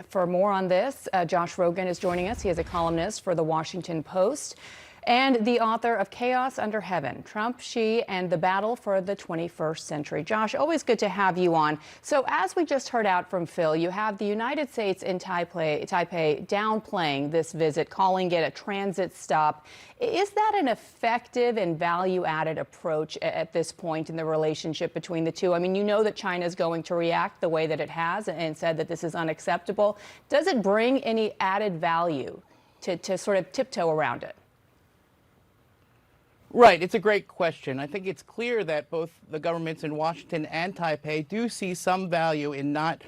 for more on this, Josh Rogin is joining us. He is a columnist for The Washington Post and the author of Chaos Under Heaven, Trump, Xi, and the Battle for the 21st Century. Josh, always good to have you on. So as we just heard out from Phil, you have the United States in Taipei downplaying this visit, calling it a transit stop. Is that an effective and value-added approach at this point in the relationship between the two? I mean, you know that China is going to react the way that it has and said that this is unacceptable. Does it bring any added value to sort of tiptoe around it? Right. It's a great question. I think it's clear that both the governments in Washington and Taipei do see some value in not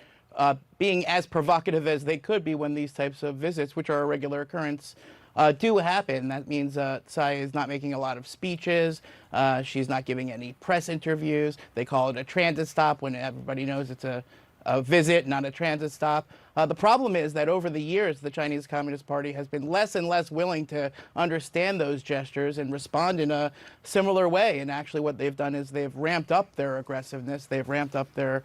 being as provocative as they could be when these types of visits, which are a regular occurrence, do happen. That means Tsai is not making a lot of speeches. She's not giving any press interviews. They call it a transit stop when everybody knows it's a visit, not a transit stop. The problem is that over the years, the Chinese Communist Party has been less and less willing to understand those gestures and respond in a similar way. And actually what they've done is they've ramped up their aggressiveness. They've ramped up their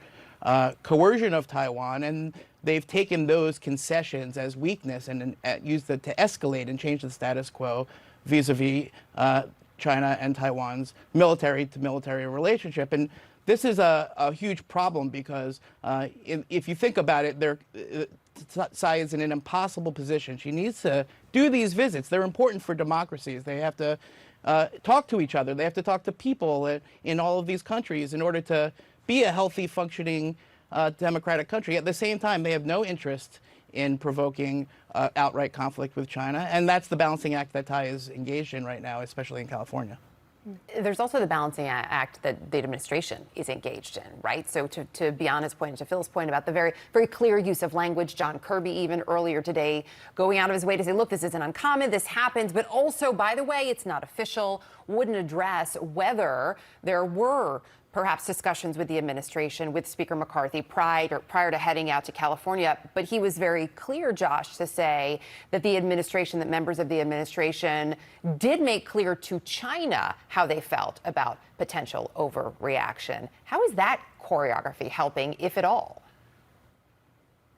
coercion of Taiwan, and they've taken those concessions as weakness and used it to escalate and change the status quo vis-a-vis China and Taiwan's military-to-military relationship. And this is a huge problem because if you think about it, Tsai is in an impossible position. She needs to do these visits. They're important for democracies. They have to talk to each other. They have to talk to people in all of these countries in order to be a healthy, functioning democratic country. At the same time, they have no interest in provoking outright conflict with China. And that's the balancing act that Tsai is engaged in right now, especially in California. There's also the balancing act that the administration is engaged in, right? So to Bianna's point, to Phil's point about the very, very clear use of language, John Kirby even earlier today going out of his way to say, look, this isn't uncommon, this happens, but also, by the way, it's not official, wouldn't address whether there were perhaps discussions with the administration, with Speaker McCarthy prior to heading out to California. But he was very clear, Josh, to say that the administration, that members of the administration did make clear to China how they felt about potential overreaction. How is that choreography helping, if at all?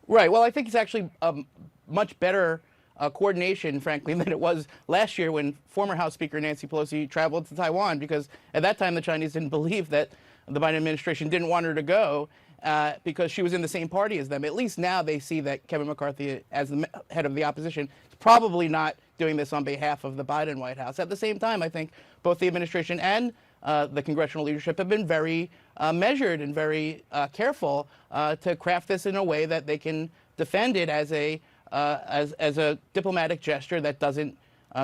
Right. Well, I think it's actually much better coordination, frankly, than it was last year when former House Speaker Nancy Pelosi traveled to Taiwan, because at that time the Chinese didn't believe that the Biden administration didn't want her to go because she was in the same party as them. At least now they see that Kevin McCarthy, as the head of the opposition, is probably not doing this on behalf of the Biden White House. At the same time, I think both the administration and the congressional leadership have been very measured and very careful to craft this in a way that they can defend it as a diplomatic gesture that doesn't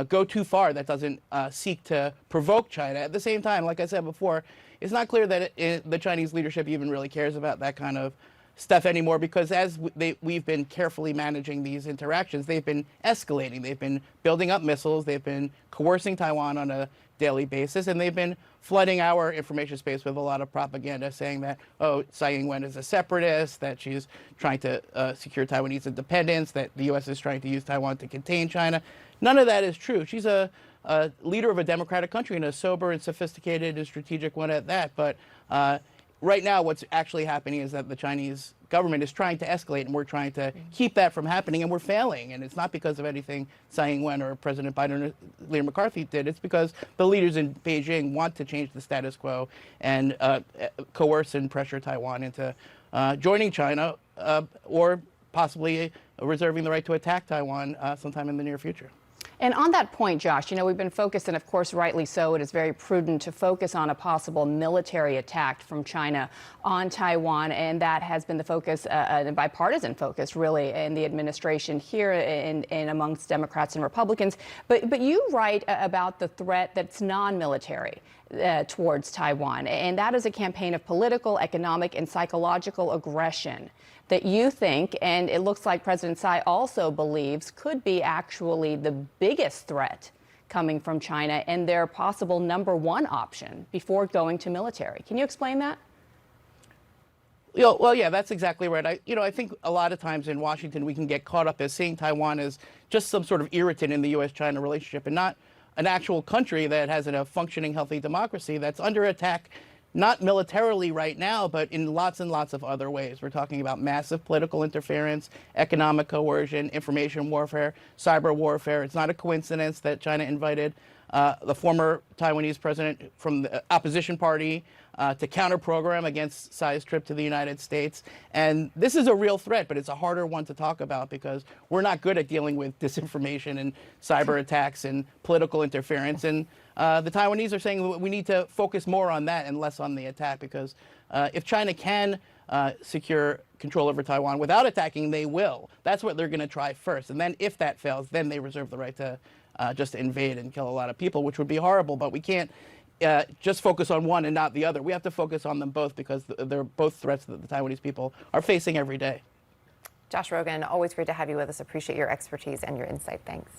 go too far, that doesn't seek to provoke China. At the same time, like I said before, it's not clear that the Chinese leadership even really cares about that kind of stuff anymore, because as we've been carefully managing these interactions, they've been escalating. They've been building up missiles. They've been coercing Taiwan on a daily basis, and they've been flooding our information space with a lot of propaganda saying that, oh, Tsai Ing-wen is a separatist, that she's trying to secure Taiwanese independence, that the U.S. is trying to use Taiwan to contain China. None of that is true. She's a leader of a democratic country, and a sober and sophisticated and strategic one at that. But right now what's actually happening is that the Chinese government is trying to escalate, and we're trying to keep that from happening, and we're failing. And it's not because of anything Tsai Ing-wen or President Biden or Leader McCarthy did. It's because the leaders in Beijing want to change the status quo and coerce and pressure Taiwan into joining China or possibly reserving the right to attack Taiwan sometime in the near future. And on that point, Josh, you know, we've been focused, and of course, rightly so, it is very prudent to focus on a possible military attack from China on Taiwan. And that has been the focus, a bipartisan focus, really, in the administration here and amongst Democrats and Republicans. But you write about the threat that's non-military towards Taiwan. And that is a campaign of political, economic, and psychological aggression that you think, and it looks like President Tsai also believes, could be actually the biggest threat coming from China and their possible #1 option before going to military. Can you explain that? Well, yeah, that's exactly right. I think a lot of times in Washington we can get caught up as seeing Taiwan as just some sort of irritant in the U.S.-China relationship, and not an actual country that has a functioning, healthy democracy that's under attack not militarily right now, but in lots and lots of other ways. We're talking about massive political interference, economic coercion, information warfare, cyber warfare. It's not a coincidence that China invited the former Taiwanese president from the opposition party to counter-program against Tsai's trip to the United States. And this is a real threat, but it's a harder one to talk about because we're not good at dealing with disinformation and cyber attacks and political interference. And the Taiwanese are saying we need to focus more on that and less on the attack, because if China can secure control over Taiwan without attacking, they will. That's what they're going to try first. And then if that fails, then they reserve the right to just invade and kill a lot of people, which would be horrible. But we can't just focus on one and not the other. We have to focus on them both because they're both threats that the Taiwanese people are facing every day. Josh Rogin, always great to have you with us. Appreciate your expertise and your insight. Thanks.